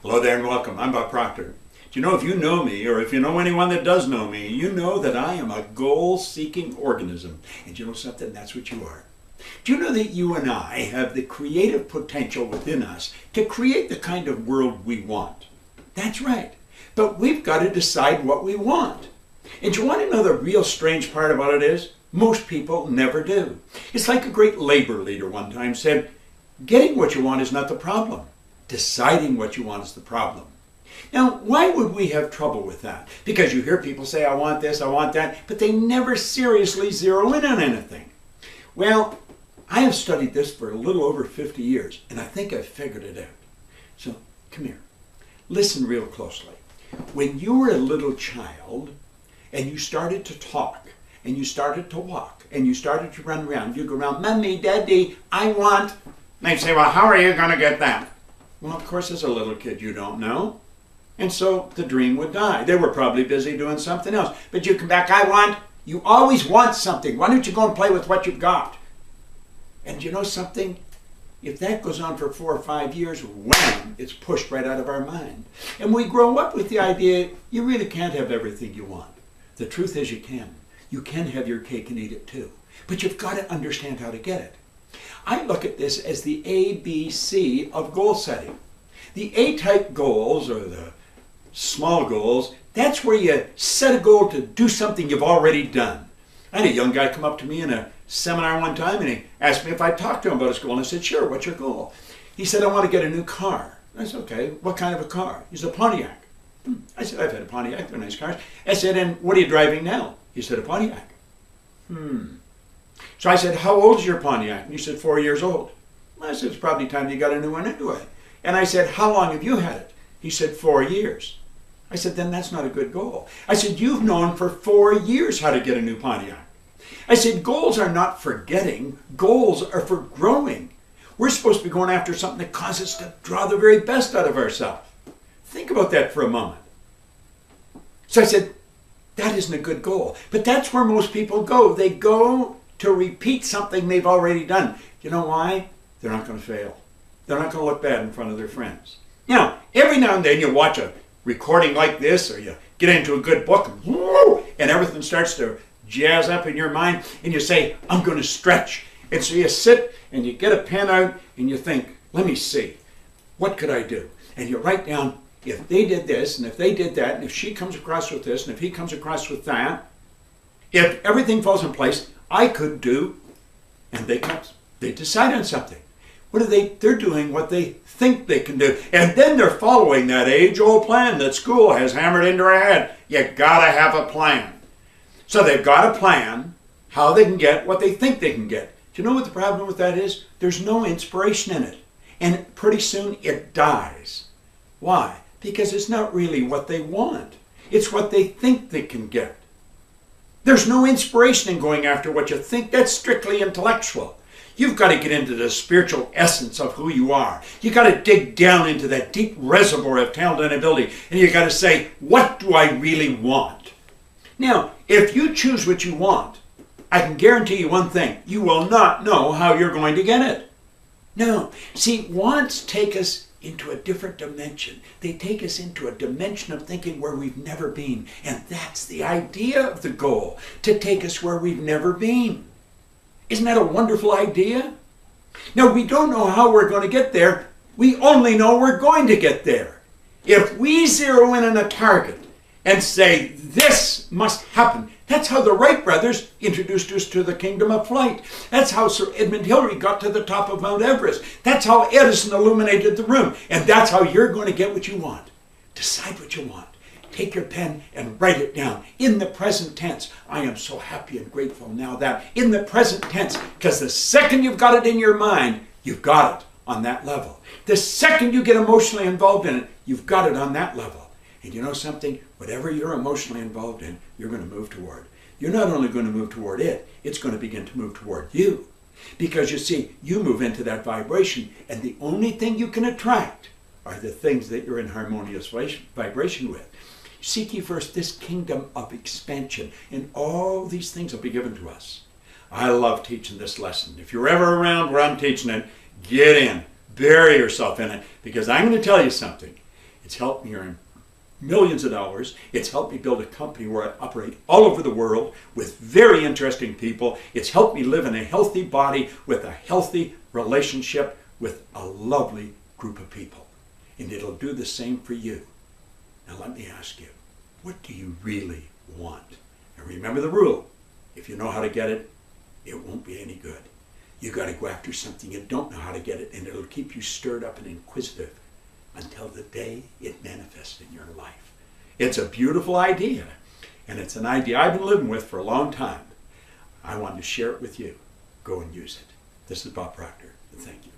Hello there and welcome. I'm Bob Proktor. Do you know, if you know me, or if you know anyone that does know me, you know that I am a goal-seeking organism. And you know something? That's what you are. Do you know that you and I have the creative potential within us to create the kind of world we want? That's right. But we've got to decide what we want. And you want to know the real strange part about it is? Most people never do. It's like a great labor leader one time said, getting what you want is not the problem. Deciding what you want is the problem. Now, why would we have trouble with that? Because you hear people say, I want this, I want that, but they never seriously zero in on anything. Well, I have studied this for a little over 50 years, and I think I've figured it out. So, come here. Listen real closely. When you were a little child, and you started to talk, and you started to walk, and you started to run around, you go around, Mommy, Daddy, I want. And they say, well, how are you going to get that? Well, of course, as a little kid, you don't know. And so the dream would die. They were probably busy doing something else. But you come back, I want. You always want something. Why don't you go and play with what you've got? And you know something? If that goes on for 4 or 5 years, wham, it's pushed right out of our mind. And we grow up with the idea you really can't have everything you want. The truth is you can. You can have your cake and eat it too. But you've got to understand how to get it. I look at this as the ABC of goal setting. The A-type goals, or the small goals, that's where you set a goal to do something you've already done. I had a young guy come up to me in a seminar one time and he asked me if I'd talk to him about his goal. And I said, sure, what's your goal? He said, I want to get a new car. I said, okay, what kind of a car? He said, a Pontiac. I said, I've had a Pontiac, they're nice cars. I said, and what are you driving now? He said, a Pontiac. So I said, how old is your Pontiac? And he said, 4 years old. I said, it's probably time you got a new one anyway. And I said, how long have you had it? He said, 4 years. I said, then that's not a good goal. I said, you've known for 4 years how to get a new Pontiac. I said, goals are not for getting, goals are for growing. We're supposed to be going after something that causes us to draw the very best out of ourselves. Think about that for a moment. So I said, that isn't a good goal. But that's where most people go. They go to repeat something they've already done. You know why? They're not going to fail. They're not going to look bad in front of their friends. Now, every now and then you watch a recording like this, or you get into a good book, and everything starts to jazz up in your mind, and you say, I'm going to stretch. And so you sit and you get a pen out and you think, let me see, what could I do? And you write down, if they did this, and if they did that, and if she comes across with this, and if he comes across with that, if everything falls in place, I could do, and they decide on something. What are they? They're doing what they think they can do. And then they're following that age-old plan that school has hammered into our head. You gotta have a plan. So they've got a plan how they can get what they think they can get. Do you know what the problem with that is? There's no inspiration in it. And pretty soon it dies. Why? Because it's not really what they want. It's what they think they can get. There's no inspiration in going after what you think. That's strictly intellectual. You've got to get into the spiritual essence of who you are. You've got to dig down into that deep reservoir of talent and ability. And you've got to say, what do I really want? Now, if you choose what you want, I can guarantee you one thing. You will not know how you're going to get it. No. See, wants take us into a different dimension. They take us into a dimension of thinking where we've never been. And that's the idea of the goal, to take us where we've never been. Isn't that a wonderful idea? Now, we don't know how we're going to get there. We only know we're going to get there. If we zero in on a target and say, this must happen. That's how the Wright brothers introduced us to the kingdom of flight. That's how Sir Edmund Hillary got to the top of Mount Everest. That's how Edison illuminated the room. And that's how you're going to get what you want. Decide what you want. Take your pen and write it down in the present tense. I am so happy and grateful now that in the present tense, because the second you've got it in your mind, you've got it on that level. The second you get emotionally involved in it, you've got it on that level. And you know something? Whatever you're emotionally involved in, you're going to move toward. You're not only going to move toward it, it's going to begin to move toward you. Because you see, you move into that vibration, and the only thing you can attract are the things that you're in harmonious vibration with. Seek ye first this kingdom of expansion, and all these things will be given to us. I love teaching this lesson. If you're ever around where I'm teaching it, get in, bury yourself in it, because I'm going to tell you something. It's helped me earn millions of dollars. It's helped me build a company where I operate all over the world with very interesting people. It's helped me live in a healthy body with a healthy relationship with a lovely group of people. And it'll do the same for you. Now let me ask you, what do you really want? And remember the rule. If you know how to get it, it won't be any good. You got to go after something you don't know how to get it, and it'll keep you stirred up and inquisitive until the day it manifests in your life. It's a beautiful idea, and it's an idea I've been living with for a long time. I wanted to share it with you. Go and use it. This is Bob Proktor, and thank you.